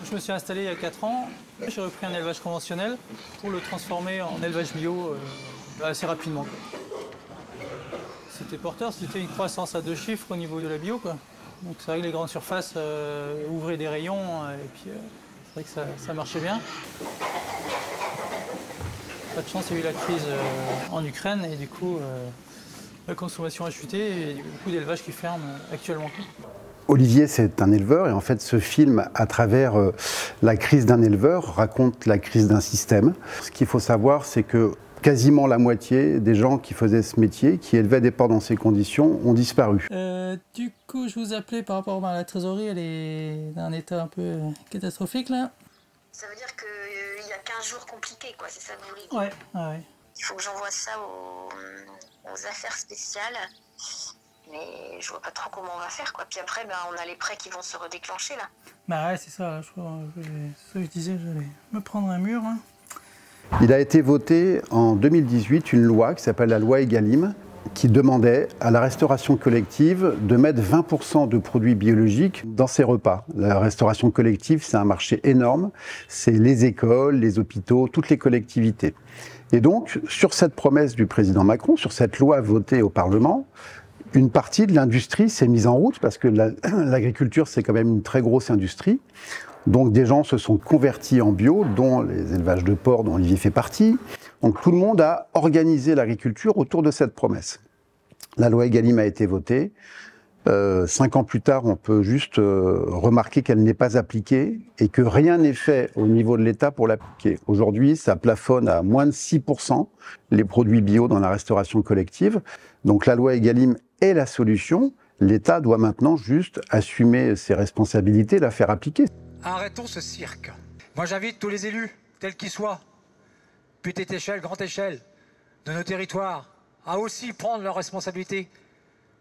Je me suis installé il y a 4 ans. J'ai repris un élevage conventionnel pour le transformer en élevage bio assez rapidement, quoi. C'était porteur, c'était une croissance à 2 chiffres au niveau de la bio, quoi. Donc c'est vrai que les grandes surfaces ouvraient des rayons et puis c'est vrai que ça marchait bien. Pas de chance, il y a eu la crise en Ukraine et du coup la consommation a chuté et il y a beaucoup d'élevages qui ferment actuellement. Olivier, c'est un éleveur et en fait ce film, à travers la crise d'un éleveur, raconte la crise d'un système. Ce qu'il faut savoir, c'est que quasiment la moitié des gens qui faisaient ce métier, qui élevaient des porcs dans ces conditions, ont disparu. Du coup, je vous appelais par rapport à la trésorerie, elle est dans un état un peu catastrophique là. Ça veut dire qu'il y a 15 jours compliqués, quoi, c'est ça que vous voulez dire? Ouais. Il faut que j'envoie ça aux affaires spéciales. Mais je vois pas trop comment on va faire, quoi. Puis après, on a les prêts qui vont se redéclencher, là. Bah ouais, c'est ça. C'est ce que je disais, j'allais me prendre un mur. Hein. Il a été voté en 2018 une loi qui s'appelle la loi Egalim, qui demandait à la restauration collective de mettre 20% de produits biologiques dans ses repas. La restauration collective, c'est un marché énorme. C'est les écoles, les hôpitaux, toutes les collectivités. Et donc, sur cette promesse du président Macron, sur cette loi votée au Parlement, une partie de l'industrie s'est mise en route parce que l'agriculture, c'est quand même une très grosse industrie. Donc des gens se sont convertis en bio, dont les élevages de porcs, dont Olivier fait partie. Donc tout le monde a organisé l'agriculture autour de cette promesse. La loi Egalim a été votée. 5 ans plus tard, on peut juste remarquer qu'elle n'est pas appliquée et que rien n'est fait au niveau de l'État pour l'appliquer. Aujourd'hui, ça plafonne à moins de 6% les produits bio dans la restauration collective. Donc la loi Egalim est la solution. L'État doit maintenant juste assumer ses responsabilités, la faire appliquer. Arrêtons ce cirque. Moi j'invite tous les élus, tels qu'ils soient, petite échelle, grande échelle, de nos territoires, à aussi prendre leurs responsabilités.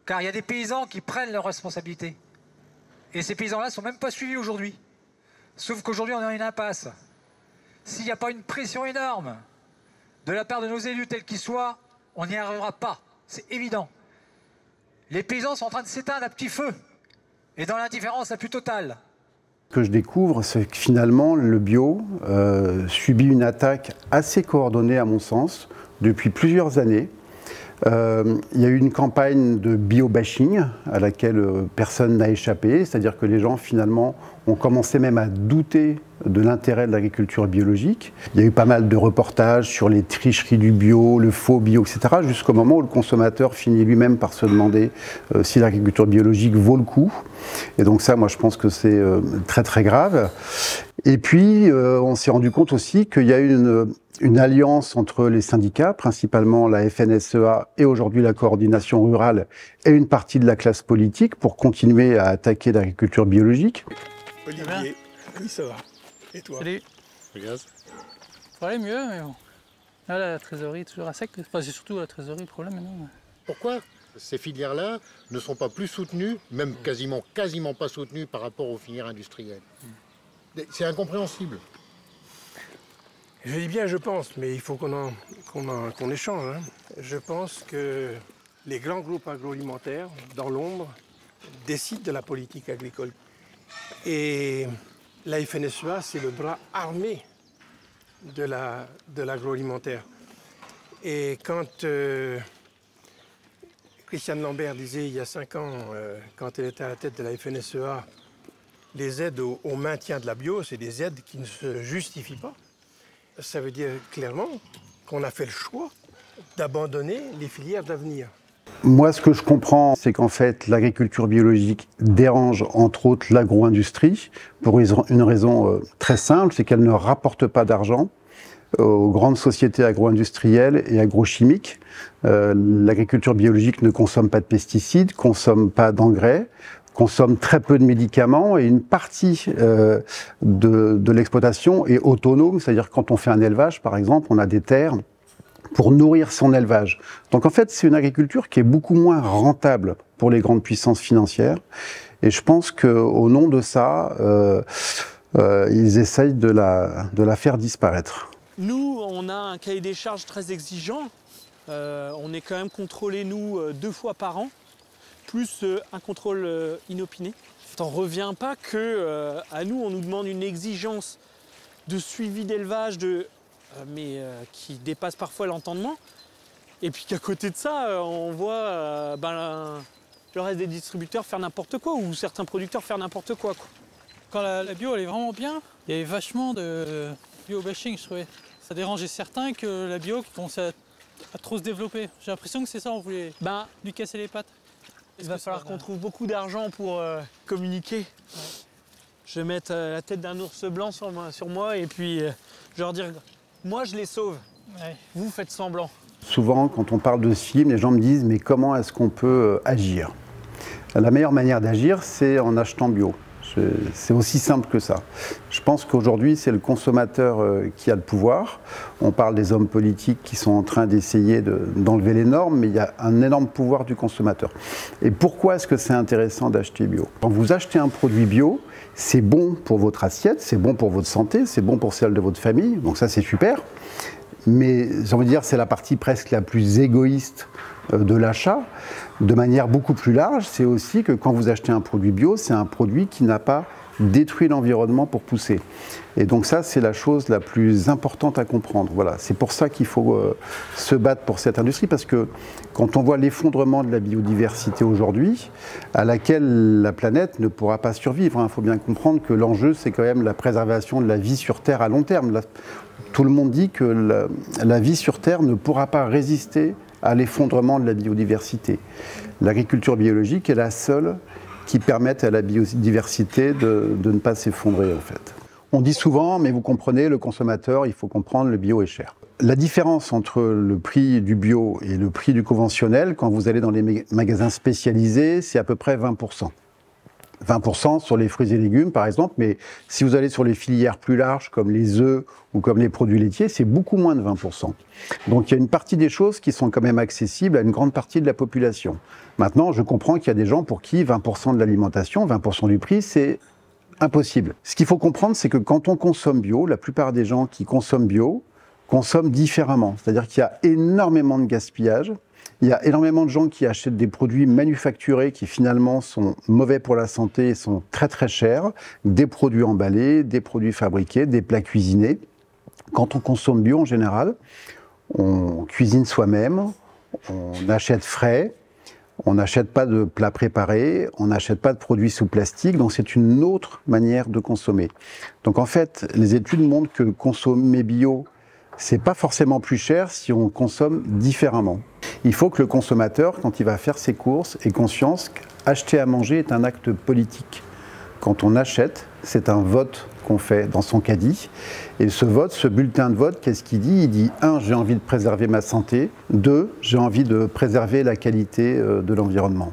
Car il y a des paysans qui prennent leurs responsabilités. Et ces paysans-là ne sont même pas suivis aujourd'hui. Sauf qu'aujourd'hui on est dans une impasse. S'il n'y a pas une pression énorme de la part de nos élus, tels qu'ils soient, on n'y arrivera pas. C'est évident. Les paysans sont en train de s'éteindre à petit feu. Et dans l'indifférence la plus totale. Ce que je découvre, c'est que finalement, le bio subit une attaque assez coordonnée, à mon sens, depuis plusieurs années. Il y a eu une campagne de bio-bashing à laquelle personne n'a échappé, c'est-à-dire que les gens, finalement, ont commencé même à douter de l'intérêt de l'agriculture biologique. Il y a eu pas mal de reportages sur les tricheries du bio, le faux bio, etc., jusqu'au moment où le consommateur finit lui-même par se demander si l'agriculture biologique vaut le coup. Et donc ça, moi, je pense que c'est très, très grave. Et puis, on s'est rendu compte aussi qu'il y a eu une alliance entre les syndicats, principalement la FNSEA et aujourd'hui la coordination rurale, et une partie de la classe politique pour continuer à attaquer l'agriculture biologique. Olivier, oui ça va. Et toi? Salut. Regarde. Ça va aller mieux, mais bon. Là, la trésorerie est toujours à sec. Enfin, c'est surtout la trésorerie le problème maintenant. Pourquoi ces filières-là ne sont pas plus soutenues, même quasiment pas soutenues par rapport aux filières industrielles? C'est incompréhensible. Je dis bien je pense, mais il faut qu'on échange. Hein. Je pense que les grands groupes agroalimentaires, dans l'ombre, décident de la politique agricole. Et la FNSEA, c'est le bras armé de l'agroalimentaire. Et quand Christiane Lambert disait il y a 5 ans, quand elle était à la tête de la FNSEA, les aides au maintien de la bio, c'est des aides qui ne se justifient pas. Ça veut dire clairement qu'on a fait le choix d'abandonner les filières d'avenir. Moi, ce que je comprends, c'est qu'en fait, l'agriculture biologique dérange, entre autres, l'agro-industrie, pour une raison très simple, c'est qu'elle ne rapporte pas d'argent aux grandes sociétés agro-industrielles et agrochimiques. L'agriculture biologique ne consomme pas de pesticides, ne consomme pas d'engrais, consomme très peu de médicaments et une partie de l'exploitation est autonome, c'est-à-dire quand on fait un élevage, par exemple, on a des terres pour nourrir son élevage. Donc en fait, c'est une agriculture qui est beaucoup moins rentable pour les grandes puissances financières. Et je pense qu'au nom de ça, ils essayent de la faire disparaître. Nous, on a un cahier des charges très exigeant. On est quand même contrôlés, nous, 2 fois par an, plus un contrôle inopiné T'en reviens pas que à nous, on nous demande une exigence de suivi d'élevage qui dépasse parfois l'entendement. Et puis qu'à côté de ça, on voit le reste des distributeurs faire n'importe quoi ou certains producteurs faire n'importe quoi. Quand la bio elle est vraiment bien, il y avait vachement de bio-bashing, je trouvais. Ça dérangeait certains que la bio commençait à trop se développer. J'ai l'impression que c'est ça, on voulait lui casser les pattes. Il va falloir qu'on trouve beaucoup d'argent pour communiquer. Ouais. Je vais mettre la tête d'un ours blanc sur moi et puis je vais leur dire, moi je les sauve, vous faites semblant. Souvent, quand on parle de ce film, les gens me disent, mais comment est-ce qu'on peut agir? La meilleure manière d'agir, c'est en achetant bio. C'est aussi simple que ça. Je pense qu'aujourd'hui, c'est le consommateur qui a le pouvoir. On parle des hommes politiques qui sont en train d'essayer d'enlever les normes, mais il y a un énorme pouvoir du consommateur. Et pourquoi est-ce que c'est intéressant d'acheter bio? Quand vous achetez un produit bio, c'est bon pour votre assiette, c'est bon pour votre santé, c'est bon pour celle de votre famille, donc ça c'est super. Mais j'ai envie de dire, c'est la partie presque la plus égoïste de l'achat. De manière beaucoup plus large, c'est aussi que quand vous achetez un produit bio, c'est un produit qui n'a pas détruit l'environnement pour pousser. Et donc ça, c'est la chose la plus importante à comprendre. Voilà, c'est pour ça qu'il faut se battre pour cette industrie, parce que quand on voit l'effondrement de la biodiversité aujourd'hui, à laquelle la planète ne pourra pas survivre, il faut bien comprendre que l'enjeu, c'est quand même la préservation de la vie sur Terre à long terme. Tout le monde dit que la vie sur Terre ne pourra pas résister à l'effondrement de la biodiversité. L'agriculture biologique est la seule qui permette à la biodiversité de ne pas s'effondrer, en fait. On dit souvent, mais vous comprenez, le consommateur, il faut comprendre, le bio est cher. La différence entre le prix du bio et le prix du conventionnel, quand vous allez dans les magasins spécialisés, c'est à peu près 20%. 20% sur les fruits et légumes, par exemple, mais si vous allez sur les filières plus larges, comme les œufs ou comme les produits laitiers, c'est beaucoup moins de 20%. Donc il y a une partie des choses qui sont quand même accessibles à une grande partie de la population. Maintenant, je comprends qu'il y a des gens pour qui 20% de l'alimentation, 20% du prix, c'est impossible. Ce qu'il faut comprendre, c'est que quand on consomme bio, la plupart des gens qui consomment bio consomment différemment. C'est-à-dire qu'il y a énormément de gaspillage. Il y a énormément de gens qui achètent des produits manufacturés qui finalement sont mauvais pour la santé et sont très très chers, des produits emballés, des produits fabriqués, des plats cuisinés. Quand on consomme bio en général, on cuisine soi-même, on achète frais, on n'achète pas de plats préparés, on n'achète pas de produits sous plastique, donc c'est une autre manière de consommer. Donc en fait, les études montrent que consommer bio, c'est pas forcément plus cher si on consomme différemment. Il faut que le consommateur, quand il va faire ses courses, ait conscience qu'acheter à manger est un acte politique. Quand on achète, c'est un vote qu'on fait dans son caddie. Et ce vote, ce bulletin de vote, qu'est-ce qu'il dit? Il dit 1, j'ai envie de préserver ma santé. 2, j'ai envie de préserver la qualité de l'environnement.